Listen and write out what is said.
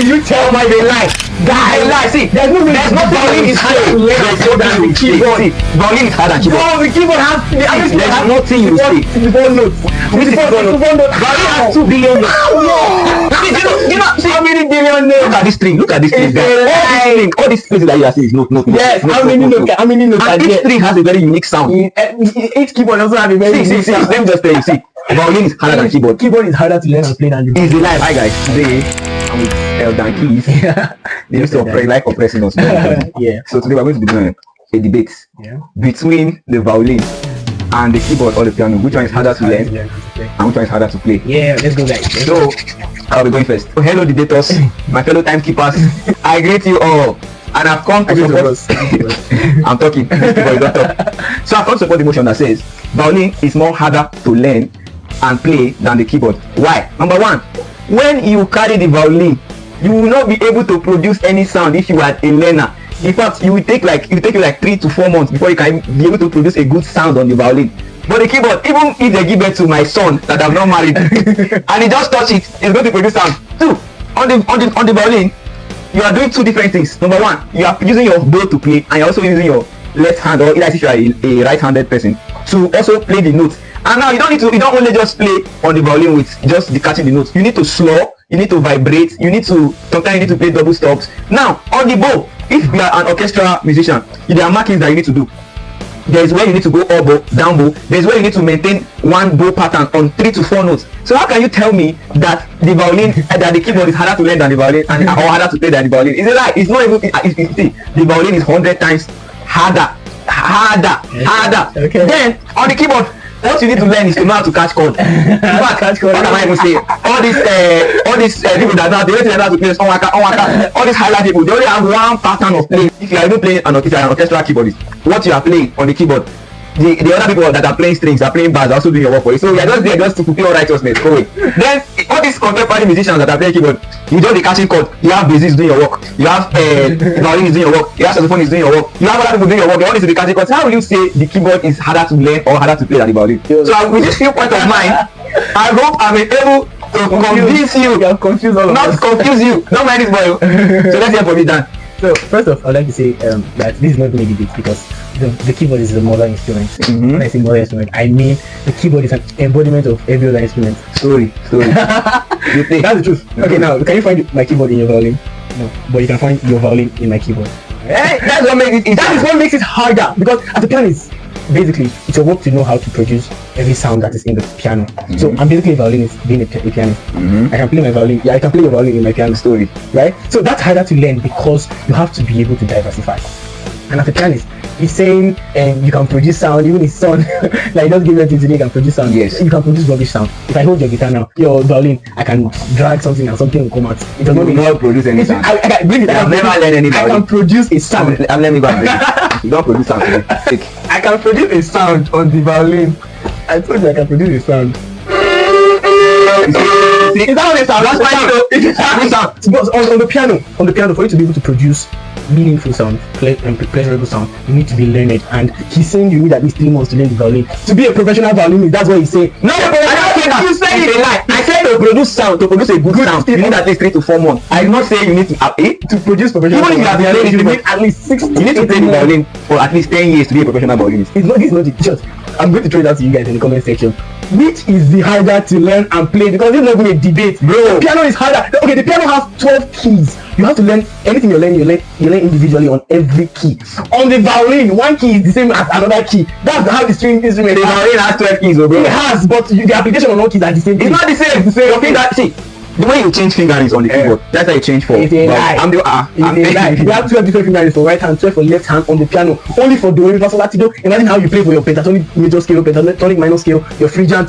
will you tell me they lie? Guy, lie. See, there's no violin is harder to learn than the keyboard. Violin is harder than keyboard. No, the keyboard has. There's nothing you say. 54 notes. 54 notes. Violin has 2 billion notes. You know, see how many billion notes? Look at this string. Look at this string. All these places that you are seeing is note. Yes. How many notes? How many notes? And each string has a very unique sound. Each keyboard also has a very unique sound. Let me just tell you. See, violin is harder than keyboard. Keyboard is harder to learn and play than the keyboard. It's live. Hi guys. Today I'm with Eldani keys. They used to like oppressing us. Yeah. So today we're going to be doing a debate between the violin and the keyboard or the piano. Which one is harder to learn and which one is harder to play? Yeah, let's go guys. So I'll be going first. So, hello debaters, my fellow timekeepers. I greet you all. And I've come to support. I'm talking. So I've come to support the motion that says violin is more harder to learn and play than the keyboard. Why? Number one, when you carry the violin, you will not be able to produce any sound if you are a learner. In fact, it will take you like 3 to 4 months before you can be able to produce a good sound on the violin. But the keyboard, even if they give it to my son that I've not married and he just touch it, it's going to produce sound. Two, on the violin, you are doing 2 different things. Number one, you are using your bow to play, and you're also using your left hand, or either if you are a right-handed person, to also play the notes. And now you don't only just play on the violin with just the catching the notes. You need to slow, you need to vibrate, sometimes you need to play double stops. Now on the bow, if you are an orchestral musician, there are markings that you need to do. There is where you need to go up bow, down bow. There is where you need to maintain one bow pattern on 3 to 4 notes. So how can you tell me that the violin, that the keyboard is harder to learn than the violin, or harder to play than the violin? Is it right? It's not even. The violin is 100 times harder. Okay. Then on the keyboard, what you need to learn is to know how to catch chord. In fact, what am I even saying? All these people that know, they don't know how to play all these highlight people, they only have one pattern of play. If you are even playing an orchestral keyboardist, what you are playing on the keyboard, the other people that are playing strings, are playing bars, are also doing your work for you. So you are just there just to fulfill righteousness. Go away. Then all these contemporary musicians that are playing keyboard, you don't be catching chord. You have bassist doing your work. You have violin is doing your work. You have saxophone is doing your work. You have other people doing your work. They all need to be catching chords. How will you say the keyboard is harder to learn or harder to play than the violin? So with this few point of mine, I hope I'm able to convince you. Not confuse you. Don't mind this boy. So let's hear from you, Dan. So first off, I'd like to say that this is not going to be a debate because the keyboard is the mother instrument. When I say mother instrument, I mean the keyboard is an embodiment of every other instrument. Sorry. That's the truth. Okay, now can you find my keyboard in your violin? No, but you can find your violin in my keyboard. That's what makes it. That is what makes it harder, because as a pianist, basically it's your work to know how to produce every sound that is in the piano. So I'm basically a violinist, being a pianist. I can play my violin. Yeah, I can play your violin in my piano story, right? So that's harder to learn because you have to be able to diversify. And as a pianist, he's saying you can produce sound. Even his son, like, just give it to you can produce sound. Yes, you can produce rubbish sound. If I hold your guitar now, your violin, I can drag something and something will come out. It does not produce any sound. I believe it. I've never learned any violin. I can produce a sound. Let me go and bring it. You don't produce sound today. I can produce a sound on the violin. I told you I can produce a sound. Is that what it sounds? That's sound. But on the piano, for you to be able to produce meaningful sound, pleasurable sound, you need to be learned. And he's saying you need at least 3 months to learn the violin. To be a professional violinist, that's what he's saying. No, you say it's a lie. I said to produce sound, to produce a good sound, you need at least 3 to 4 months. I did not say you need to produce professional. Even if you have been learning, you need at least 6. You need to play the violin for at least 10 years to be a professional violinist. It's not the truth. I'm going to throw it out to you guys in the comment section. Which is the harder to learn and play? Because this is not going to be a debate, bro. The piano is harder. Okay, the piano has 12 keys. You have to learn anything you learn individually on every key. On the violin, one key is the same as another key. That's how the string instrument. The violin has 12 keys, bro. It has, but the application on all keys are the same. It's not the same. It's the same. Okay, see, the way you change fingerings on the keyboard, that's how you change for. It's a lie. It's a lie. You have 12 different fingerings for right hand, 12 for left hand on the piano. Only for do, re, mi, fa, sol, la, ti, do. Imagine how you play for your pentatonic major scale, pentatonic minor scale, your Phrygian.